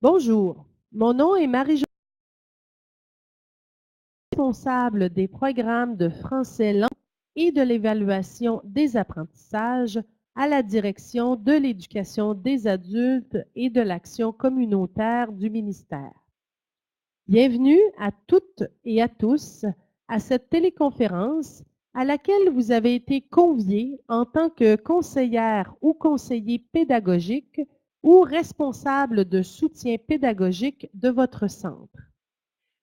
Bonjour, mon nom est Marie-Jo, responsable des programmes de français langue et de l'évaluation des apprentissages à la direction de l'éducation des adultes et de l'action communautaire du ministère. Bienvenue à toutes et à tous à cette téléconférence à laquelle vous avez été conviés en tant que conseillère ou conseiller pédagogique ou responsable de soutien pédagogique de votre centre.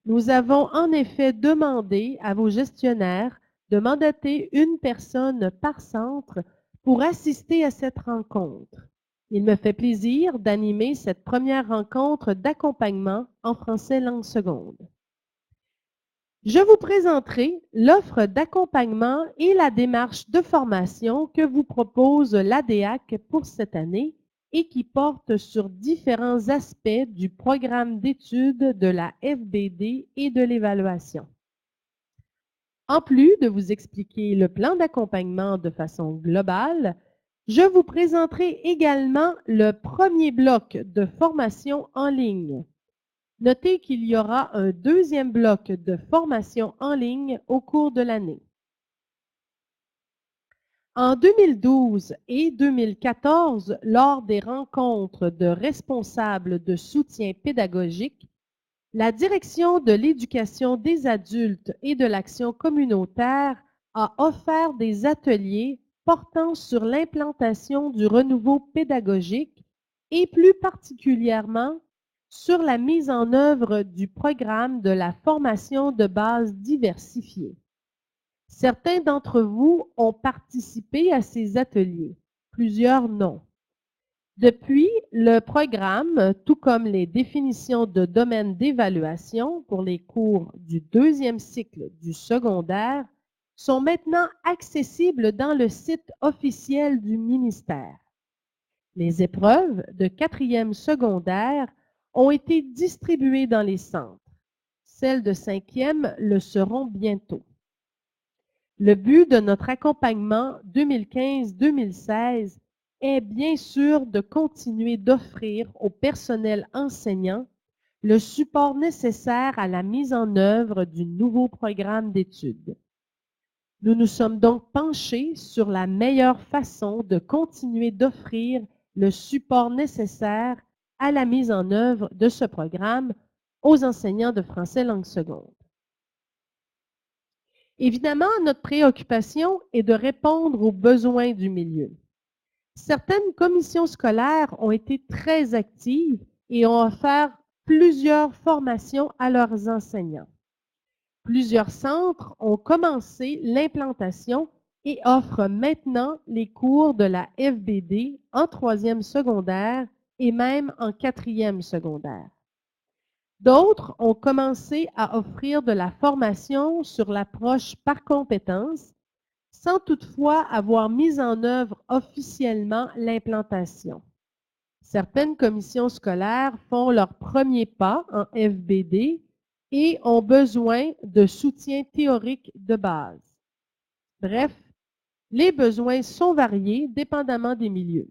Nous avons en effet demandé à vos gestionnaires de mandater une personne par centre pour assister à cette rencontre. Il me fait plaisir d'animer cette première rencontre d'accompagnement en français langue seconde. Je vous présenterai l'offre d'accompagnement et la démarche de formation que vous propose l'ADEAC pour cette année et qui porte sur différents aspects du programme d'études de la FBD et de l'évaluation. En plus de vous expliquer le plan d'accompagnement de façon globale, je vous présenterai également le premier bloc de formation en ligne. Notez qu'il y aura un deuxième bloc de formation en ligne au cours de l'année. En 2012 et 2014, lors des rencontres de responsables de soutien pédagogique, la Direction de l'éducation des adultes et de l'action communautaire a offert des ateliers portant sur l'implantation du renouveau pédagogique et plus particulièrement sur la mise en œuvre du programme de la formation de base diversifiée. Certains d'entre vous ont participé à ces ateliers, plusieurs non. Depuis, le programme, tout comme les définitions de domaines d'évaluation pour les cours du deuxième cycle du secondaire, sont maintenant accessibles dans le site officiel du ministère. Les épreuves de quatrième secondaire ont été distribuées dans les centres. Celles de cinquième le seront bientôt. Le but de notre accompagnement 2015-2016 est bien sûr de continuer d'offrir au personnel enseignant le support nécessaire à la mise en œuvre du nouveau programme d'études. Nous nous sommes donc penchés sur la meilleure façon de continuer d'offrir le support nécessaire à la mise en œuvre de ce programme aux enseignants de français langue seconde. Évidemment, notre préoccupation est de répondre aux besoins du milieu. Certaines commissions scolaires ont été très actives et ont offert plusieurs formations à leurs enseignants. Plusieurs centres ont commencé l'implantation et offrent maintenant les cours de la FBD en troisième secondaire et même en quatrième secondaire. D'autres ont commencé à offrir de la formation sur l'approche par compétences, sans toutefois avoir mis en œuvre officiellement l'implantation. Certaines commissions scolaires font leur premier pas en FBD et ont besoin de soutien théorique de base. Bref, les besoins sont variés dépendamment des milieux.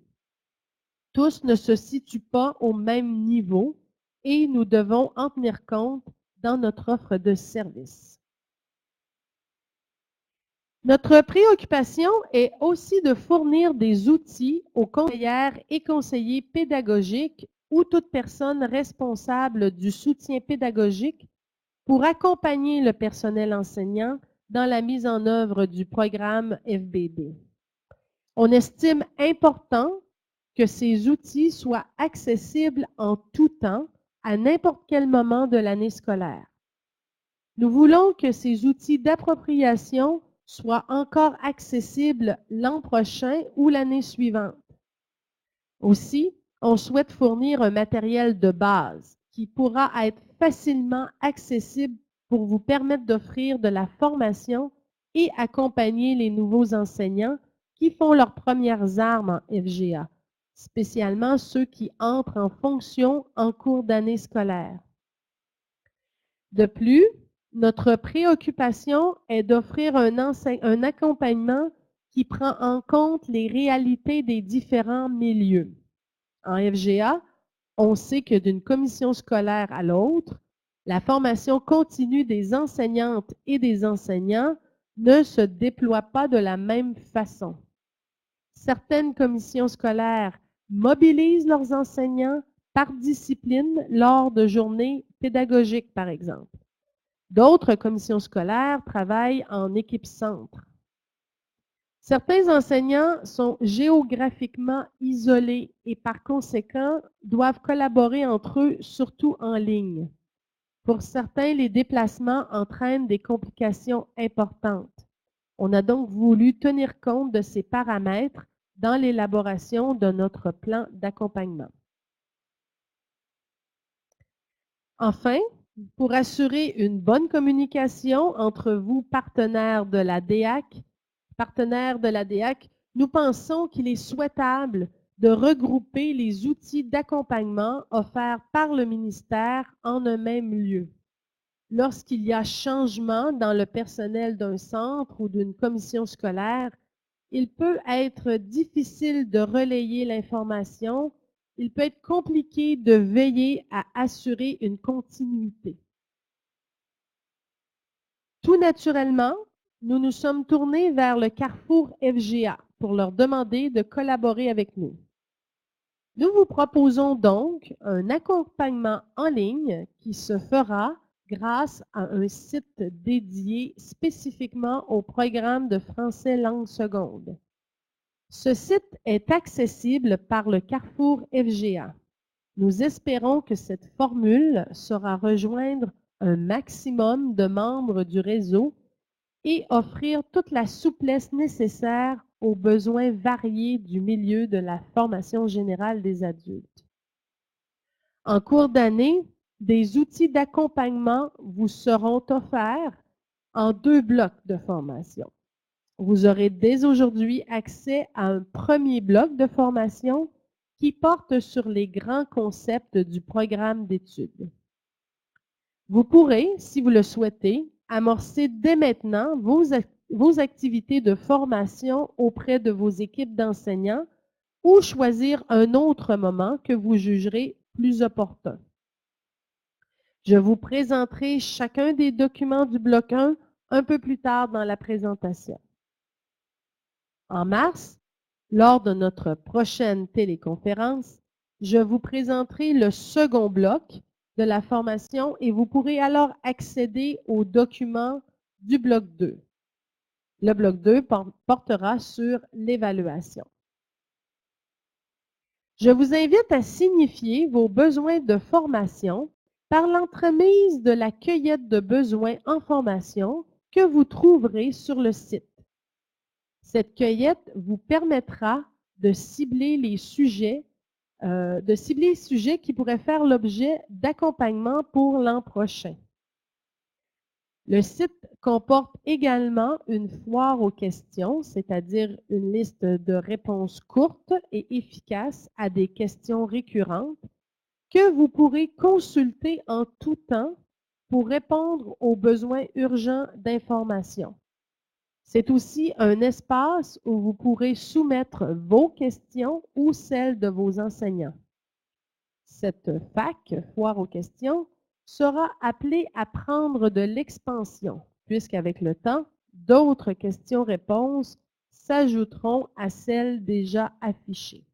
Tous ne se situent pas au même niveau et nous devons en tenir compte dans notre offre de services. Notre préoccupation est aussi de fournir des outils aux conseillères et conseillers pédagogiques ou toute personne responsable du soutien pédagogique pour accompagner le personnel enseignant dans la mise en œuvre du programme FBD. On estime important que ces outils soient accessibles en tout temps, à n'importe quel moment de l'année scolaire. Nous voulons que ces outils d'appropriation soient encore accessibles l'an prochain ou l'année suivante. Aussi, on souhaite fournir un matériel de base qui pourra être facilement accessible pour vous permettre d'offrir de la formation et accompagner les nouveaux enseignants qui font leurs premières armes en FGA, spécialement ceux qui entrent en fonction en cours d'année scolaire. De plus, notre préoccupation est d'offrir un accompagnement qui prend en compte les réalités des différents milieux. En FGA, On sait que d'une commission scolaire à l'autre, la formation continue des enseignantes et des enseignants ne se déploie pas de la même façon. Certaines commissions scolaires mobilisent leurs enseignants par discipline lors de journées pédagogiques, par exemple. D'autres commissions scolaires travaillent en équipe centre. Certains enseignants sont géographiquement isolés et par conséquent doivent collaborer entre eux, surtout en ligne. Pour certains, les déplacements entraînent des complications importantes. On a donc voulu tenir compte de ces paramètres dans l'élaboration de notre plan d'accompagnement. Enfin, pour assurer une bonne communication entre vous, partenaires de la DEAC, nous pensons qu'il est souhaitable de regrouper les outils d'accompagnement offerts par le ministère en un même lieu. Lorsqu'il y a changement dans le personnel d'un centre ou d'une commission scolaire, il peut être difficile de relayer l'information. Il peut être compliqué de veiller à assurer une continuité. Tout naturellement, nous nous sommes tournés vers le Carrefour FGA pour leur demander de collaborer avec nous. Nous vous proposons donc un accompagnement en ligne qui se fera grâce à un site dédié spécifiquement au programme de français langue seconde. Ce site est accessible par le Carrefour FGA. Nous espérons que cette formule saura rejoindre un maximum de membres du réseau et offrir toute la souplesse nécessaire aux besoins variés du milieu de la formation générale des adultes. En cours d'année, des outils d'accompagnement vous seront offerts en 2 blocs de formation. Vous aurez dès aujourd'hui accès à un premier bloc de formation qui porte sur les grands concepts du programme d'études. Vous pourrez, si vous le souhaitez, amorcer dès maintenant vos activités de formation auprès de vos équipes d'enseignants ou choisir un autre moment que vous jugerez plus opportun. Je vous présenterai chacun des documents du bloc 1 un peu plus tard dans la présentation. En mars, lors de notre prochaine téléconférence, je vous présenterai le second bloc de la formation et vous pourrez alors accéder aux documents du bloc 2. Le bloc 2 portera sur l'évaluation. Je vous invite à signifier vos besoins de formation par l'entremise de la cueillette de besoins en formation que vous trouverez sur le site. Cette cueillette vous permettra de cibler les sujets qui pourraient faire l'objet d'accompagnement pour l'an prochain. Le site comporte également une foire aux questions, c'est-à-dire une liste de réponses courtes et efficaces à des questions récurrentes que vous pourrez consulter en tout temps pour répondre aux besoins urgents d'information. C'est aussi un espace où vous pourrez soumettre vos questions ou celles de vos enseignants. Cette FAQ, foire aux questions, sera appelée à prendre de l'expansion, puisqu'avec le temps, d'autres questions-réponses s'ajouteront à celles déjà affichées.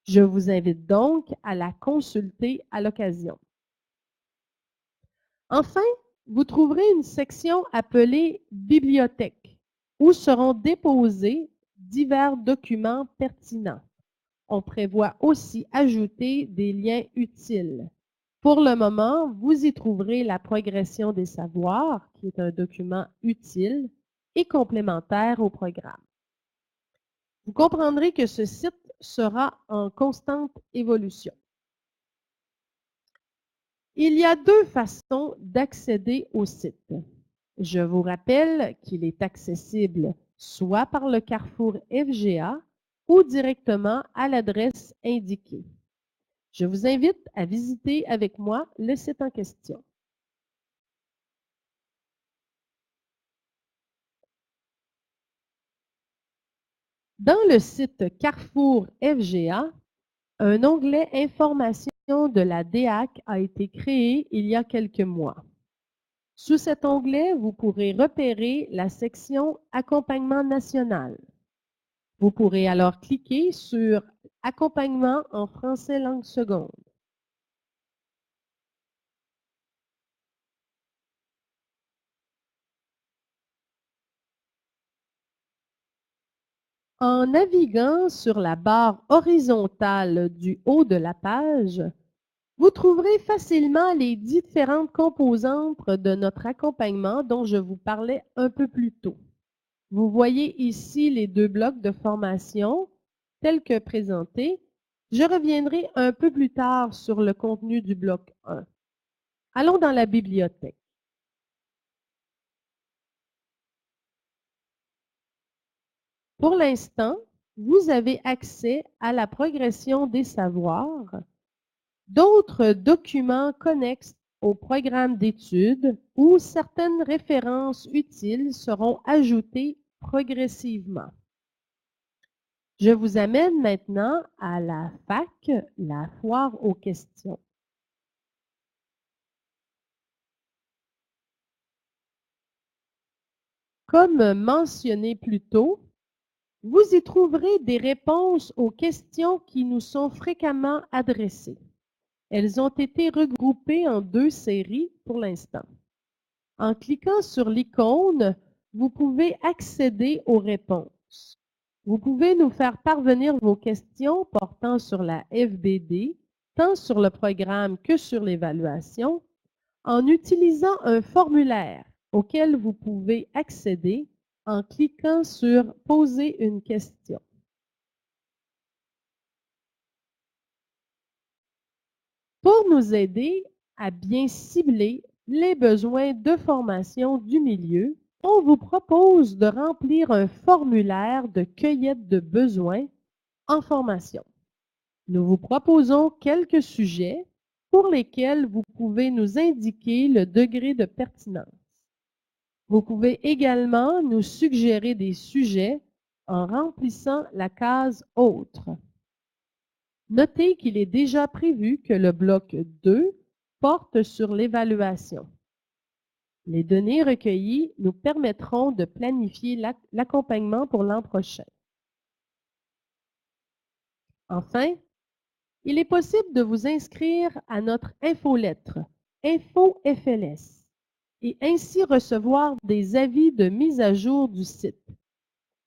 Je vous invite donc à la consulter à l'occasion. Enfin, vous trouverez une section appelée « Bibliothèque » où seront déposés divers documents pertinents. On prévoit aussi ajouter des liens utiles. Pour le moment, vous y trouverez la progression des savoirs, qui est un document utile et complémentaire au programme. Vous comprendrez que ce site sera en constante évolution. Il y a 2 façons d'accéder au site. Je vous rappelle qu'il est accessible soit par le Carrefour FGA ou directement à l'adresse indiquée. Je vous invite à visiter avec moi le site en question. Dans le site Carrefour FGA, un onglet Informations de la DEAC a été créée il y a quelques mois. Sous cet onglet, vous pourrez repérer la section Accompagnement national. Vous pourrez alors cliquer sur Accompagnement en français langue seconde. En naviguant sur la barre horizontale du haut de la page, vous trouverez facilement les différentes composantes de notre accompagnement dont je vous parlais un peu plus tôt. Vous voyez ici les 2 blocs de formation tels que présentés. Je reviendrai un peu plus tard sur le contenu du bloc 1. Allons dans la bibliothèque. Pour l'instant, vous avez accès à la progression des savoirs, d'autres documents connexes au programme d'études où certaines références utiles seront ajoutées progressivement. Je vous amène maintenant à la FAQ, la foire aux questions. Comme mentionné plus tôt, vous y trouverez des réponses aux questions qui nous sont fréquemment adressées. Elles ont été regroupées en 2 séries pour l'instant. En cliquant sur l'icône, vous pouvez accéder aux réponses. Vous pouvez nous faire parvenir vos questions portant sur la FBD, tant sur le programme que sur l'évaluation, en utilisant un formulaire auquel vous pouvez accéder en cliquant sur « Poser une question ». Pour nous aider à bien cibler les besoins de formation du milieu, on vous propose de remplir un formulaire de cueillette de besoins en formation. Nous vous proposons quelques sujets pour lesquels vous pouvez nous indiquer le degré de pertinence. Vous pouvez également nous suggérer des sujets en remplissant la case « Autres ». Notez qu'il est déjà prévu que le bloc 2 porte sur l'évaluation. Les données recueillies nous permettront de planifier l'accompagnement pour l'an prochain. Enfin, il est possible de vous inscrire à notre infolettre InfoFLS et ainsi recevoir des avis de mise à jour du site.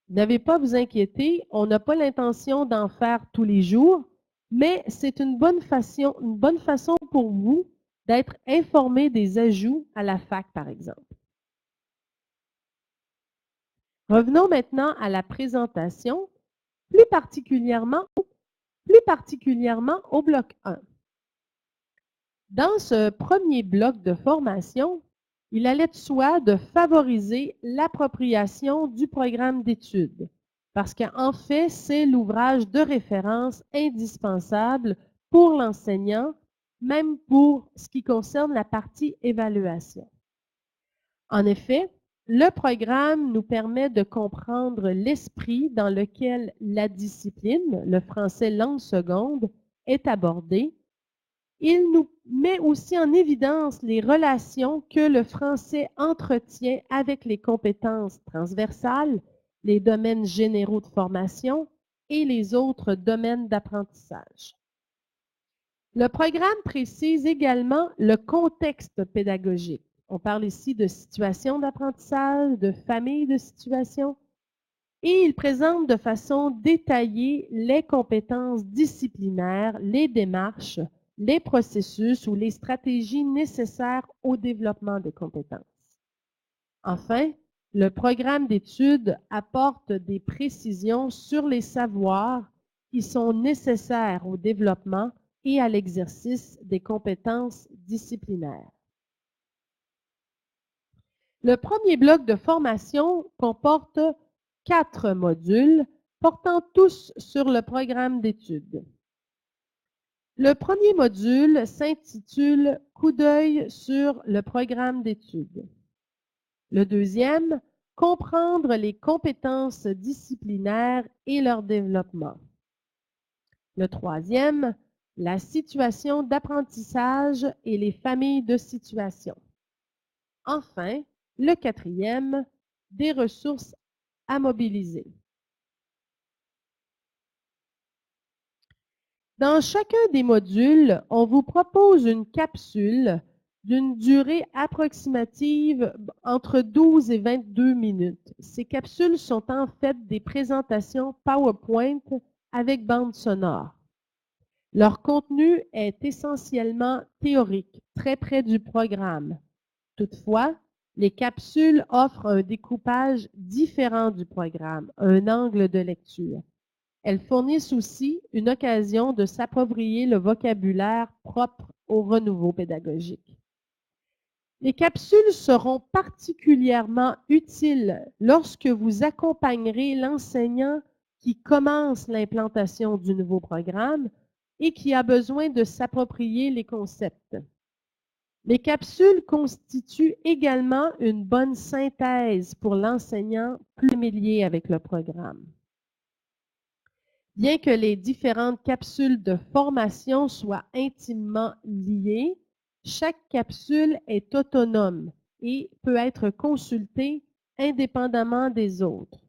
N'avez pas à vous inquiéter, on n'a pas l'intention d'en faire tous les jours, mais c'est une bonne façon pour vous d'être informé des ajouts à la FAQ, par exemple. Revenons maintenant à la présentation, plus particulièrement au bloc 1. Dans ce premier bloc de formation, il allait de soi de favoriser l'appropriation du programme d'études, parce qu'en fait, c'est l'ouvrage de référence indispensable pour l'enseignant, même pour ce qui concerne la partie évaluation. En effet, le programme nous permet de comprendre l'esprit dans lequel la discipline, le français langue seconde, est abordée. Il nous met aussi en évidence les relations que le français entretient avec les compétences transversales, les domaines généraux de formation et les autres domaines d'apprentissage. Le programme précise également le contexte pédagogique. On parle ici de situation d'apprentissage, de famille de situation, et il présente de façon détaillée les compétences disciplinaires, les démarches, les processus ou les stratégies nécessaires au développement des compétences. Enfin, le programme d'études apporte des précisions sur les savoirs qui sont nécessaires au développement et à l'exercice des compétences disciplinaires. Le premier bloc de formation comporte 4 modules portant tous sur le programme d'études. Le premier module s'intitule « Coup d'œil sur le programme d'études ». Le deuxième, « Comprendre les compétences disciplinaires et leur développement ». Le troisième, « la situation d'apprentissage et les familles de situation. Enfin, le quatrième, des ressources à mobiliser. Dans chacun des modules, on vous propose une capsule d'une durée approximative entre 12 et 22 minutes. Ces capsules sont en fait des présentations PowerPoint avec bande sonore. Leur contenu est essentiellement théorique, très près du programme. Toutefois, les capsules offrent un découpage différent du programme, un angle de lecture. Elles fournissent aussi une occasion de s'approprier le vocabulaire propre au renouveau pédagogique. Les capsules seront particulièrement utiles lorsque vous accompagnerez l'enseignant qui commence l'implantation du nouveau programme et qui a besoin de s'approprier les concepts. Les capsules constituent également une bonne synthèse pour l'enseignant plus familier avec le programme. Bien que les différentes capsules de formation soient intimement liées, chaque capsule est autonome et peut être consultée indépendamment des autres.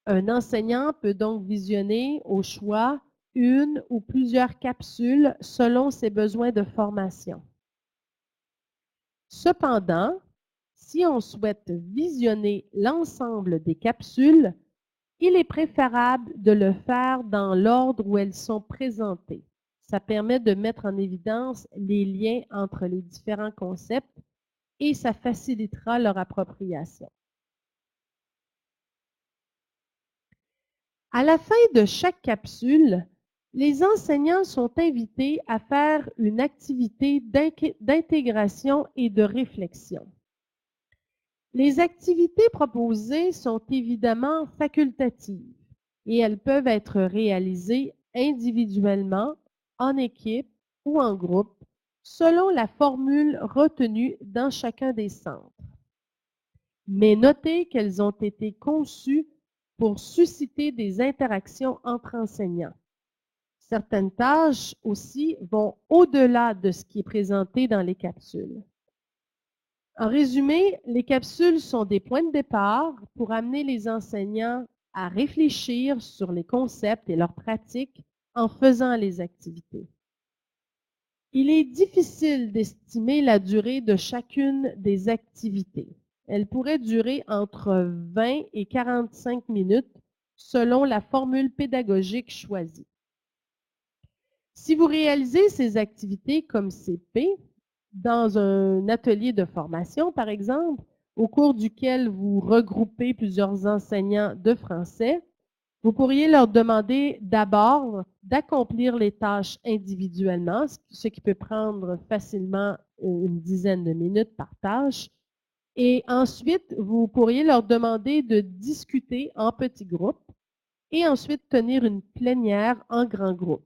Un enseignant peut donc visionner au choix une ou plusieurs capsules selon ses besoins de formation. Cependant, si on souhaite visionner l'ensemble des capsules, il est préférable de le faire dans l'ordre où elles sont présentées. Ça permet de mettre en évidence les liens entre les différents concepts et ça facilitera leur appropriation. À la fin de chaque capsule, les enseignants sont invités à faire une activité d'intégration et de réflexion. Les activités proposées sont évidemment facultatives et elles peuvent être réalisées individuellement, en équipe ou en groupe, selon la formule retenue dans chacun des centres. Mais notez qu'elles ont été conçues pour susciter des interactions entre enseignants. Certaines tâches aussi vont au-delà de ce qui est présenté dans les capsules. En résumé, les capsules sont des points de départ pour amener les enseignants à réfléchir sur les concepts et leurs pratiques en faisant les activités. Il est difficile d'estimer la durée de chacune des activités. Elle pourrait durer entre 20 et 45 minutes selon la formule pédagogique choisie. Si vous réalisez ces activités comme CP, dans un atelier de formation, par exemple, au cours duquel vous regroupez plusieurs enseignants de français, vous pourriez leur demander d'abord d'accomplir les tâches individuellement, ce qui peut prendre facilement une dizaine de minutes par tâche. Et ensuite, vous pourriez leur demander de discuter en petits groupes et ensuite tenir une plénière en grand groupe.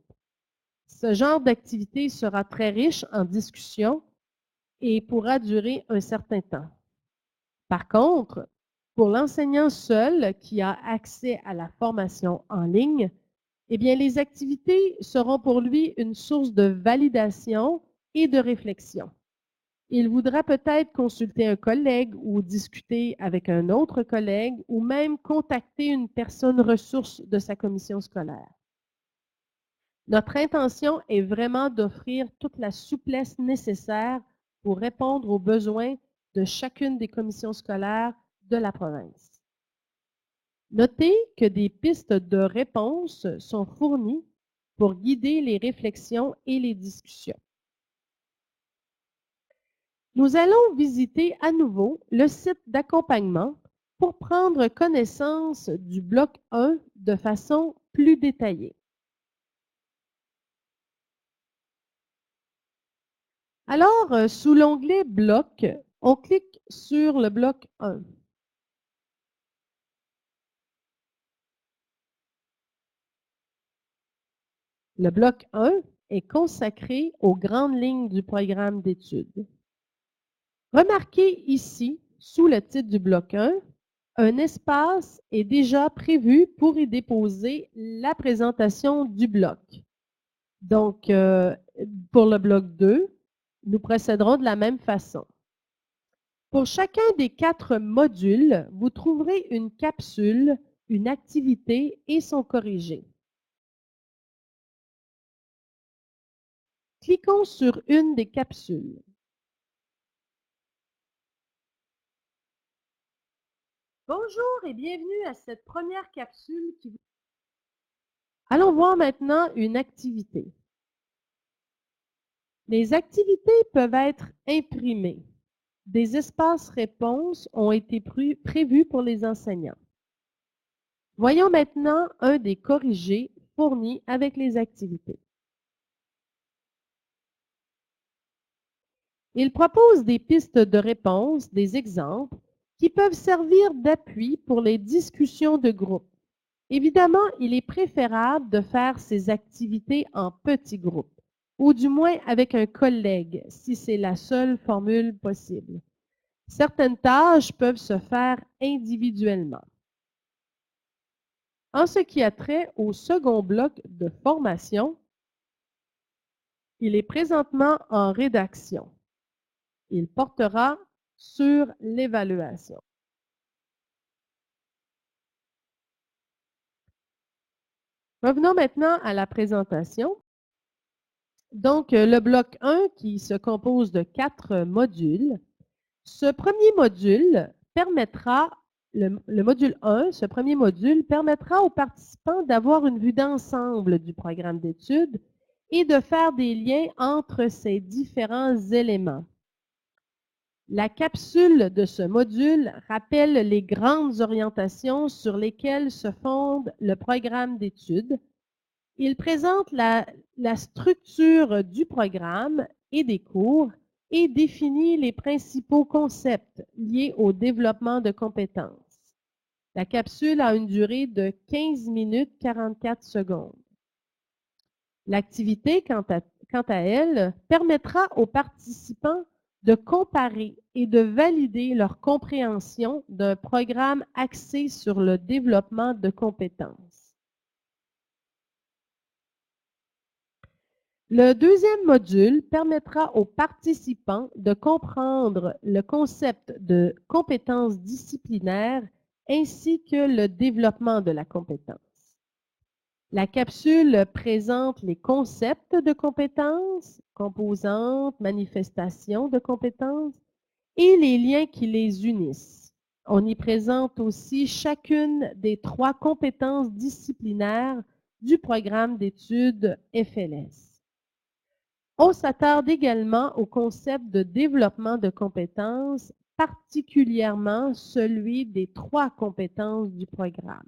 Ce genre d'activité sera très riche en discussion et pourra durer un certain temps. Par contre, pour l'enseignant seul qui a accès à la formation en ligne, eh bien, les activités seront pour lui une source de validation et de réflexion. Il voudra peut-être consulter un collègue ou discuter avec un autre collègue ou même contacter une personne ressource de sa commission scolaire. Notre intention est vraiment d'offrir toute la souplesse nécessaire pour répondre aux besoins de chacune des commissions scolaires de la province. Notez que des pistes de réponse sont fournies pour guider les réflexions et les discussions. Nous allons visiter à nouveau le site d'accompagnement pour prendre connaissance du bloc 1 de façon plus détaillée. Alors, sous l'onglet Bloc, on clique sur le bloc 1. Le bloc 1 est consacré aux grandes lignes du programme d'études. Remarquez ici, sous le titre du bloc 1, un espace est déjà prévu pour y déposer la présentation du bloc. Donc, pour le bloc 2, nous procéderons de la même façon. Pour chacun des 4 modules, vous trouverez une capsule, une activité et son corrigé. Cliquons sur une des capsules. Bonjour et bienvenue à cette première capsule qui vous... Allons voir maintenant une activité. Les activités peuvent être imprimées. Des espaces réponses ont été prévus pour les enseignants. Voyons maintenant un des corrigés fournis avec les activités. Il propose des pistes de réponse, des exemples, qui peuvent servir d'appui pour les discussions de groupe. Évidemment, il est préférable de faire ces activités en petits groupes, ou du moins avec un collègue, si c'est la seule formule possible. Certaines tâches peuvent se faire individuellement. En ce qui a trait au second bloc de formation, il est présentement en rédaction. Il portera sur l'évaluation. Revenons maintenant à la présentation. Donc, le bloc 1 qui se compose de 4 modules. Ce premier module permettra, le module 1, ce premier module permettra aux participants d'avoir une vue d'ensemble du programme d'études et de faire des liens entre ces différents éléments. La capsule de ce module rappelle les grandes orientations sur lesquelles se fonde le programme d'études. Il présente la structure du programme et des cours et définit les principaux concepts liés au développement de compétences. La capsule a une durée de 15 minutes 44 secondes. L'activité, quant à elle, permettra aux participants de comparer et de valider leur compréhension d'un programme axé sur le développement de compétences. Le deuxième module permettra aux participants de comprendre le concept de compétences disciplinaires ainsi que le développement de la compétence. La capsule présente les concepts de compétences, composantes, manifestations de compétences et les liens qui les unissent. On y présente aussi chacune des 3 compétences disciplinaires du programme d'études FLS. On s'attarde également au concept de développement de compétences, particulièrement celui des 3 compétences du programme.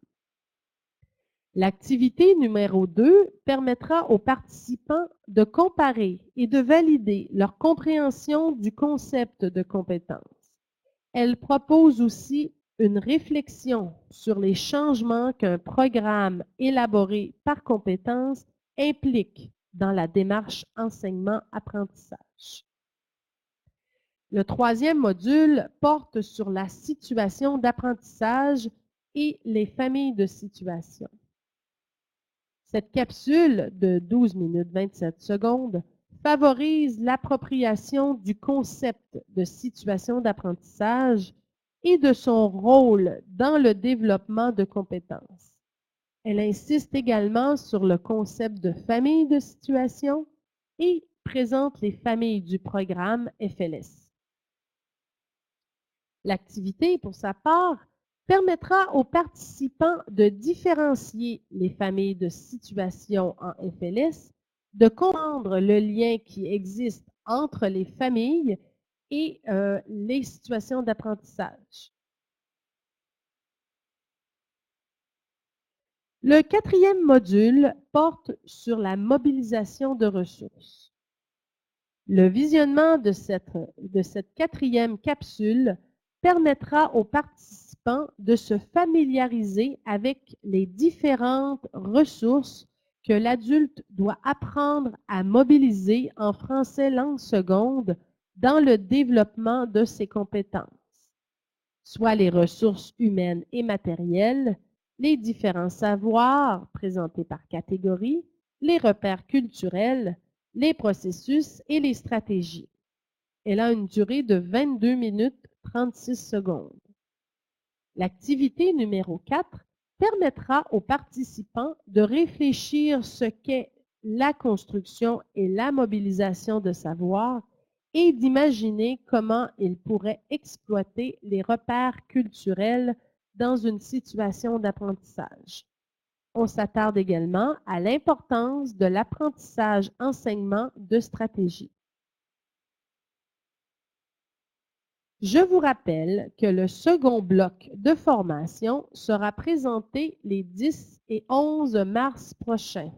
L'activité numéro 2 permettra aux participants de comparer et de valider leur compréhension du concept de compétence. Elle propose aussi une réflexion sur les changements qu'un programme élaboré par compétence implique dans la démarche enseignement-apprentissage. Le troisième module porte sur la situation d'apprentissage et les familles de situation. Cette capsule de 12 minutes 27 secondes favorise l'appropriation du concept de situation d'apprentissage et de son rôle dans le développement de compétences. Elle insiste également sur le concept de famille de situation et présente les familles du programme FLS. L'activité, pour sa part, permettra aux participants de différencier les familles de situations en FLS, de comprendre le lien qui existe entre les familles et les situations d'apprentissage. Le quatrième module porte sur la mobilisation de ressources. Le visionnement de cette quatrième capsule permettra aux participants de se familiariser avec les différentes ressources que l'adulte doit apprendre à mobiliser en français langue seconde dans le développement de ses compétences, soit les ressources humaines et matérielles, les différents savoirs présentés par catégorie, les repères culturels, les processus et les stratégies. Elle a une durée de 22 minutes 36 secondes. L'activité numéro 4 permettra aux participants de réfléchir ce qu'est la construction et la mobilisation de savoir et d'imaginer comment ils pourraient exploiter les repères culturels dans une situation d'apprentissage. On s'attarde également à l'importance de l'apprentissage-enseignement de stratégie. Je vous rappelle que le second bloc de formation sera présenté les 10 et 11 mars prochains.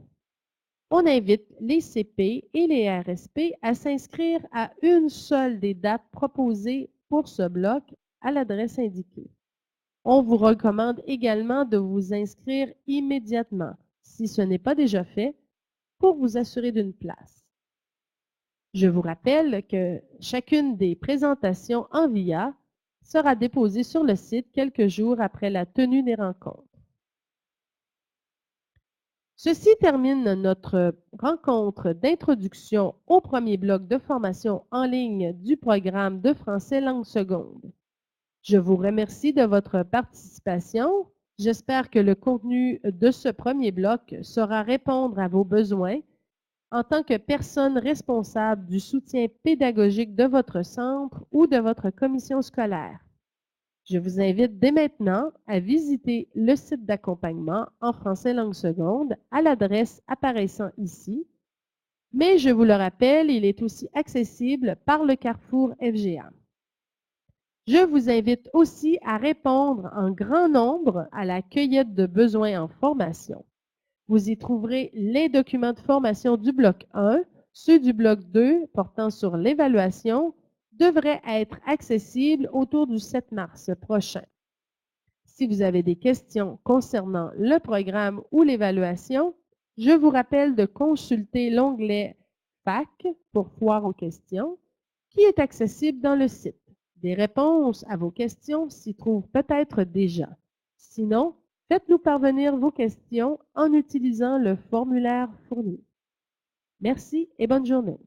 On invite les CP et les RSP à s'inscrire à une seule des dates proposées pour ce bloc à l'adresse indiquée. On vous recommande également de vous inscrire immédiatement, si ce n'est pas déjà fait, pour vous assurer d'une place. Je vous rappelle que chacune des présentations en VIA sera déposée sur le site quelques jours après la tenue des rencontres. Ceci termine notre rencontre d'introduction au premier bloc de formation en ligne du programme de français langue seconde. Je vous remercie de votre participation. J'espère que le contenu de ce premier bloc saura répondre à vos besoins en tant que personne responsable du soutien pédagogique de votre centre ou de votre commission scolaire. Je vous invite dès maintenant à visiter le site d'accompagnement en français langue seconde à l'adresse apparaissant ici, mais je vous le rappelle, il est aussi accessible par le Carrefour FGA. Je vous invite aussi à répondre en grand nombre à la cueillette de besoins en formation. Vous y trouverez les documents de formation du bloc 1, ceux du bloc 2 portant sur l'évaluation devraient être accessibles autour du 7 mars prochain. Si vous avez des questions concernant le programme ou l'évaluation, je vous rappelle de consulter l'onglet FAQ pour foire aux questions qui est accessible dans le site. Des réponses à vos questions s'y trouvent peut-être déjà. Sinon, faites-nous parvenir vos questions en utilisant le formulaire fourni. Merci et bonne journée.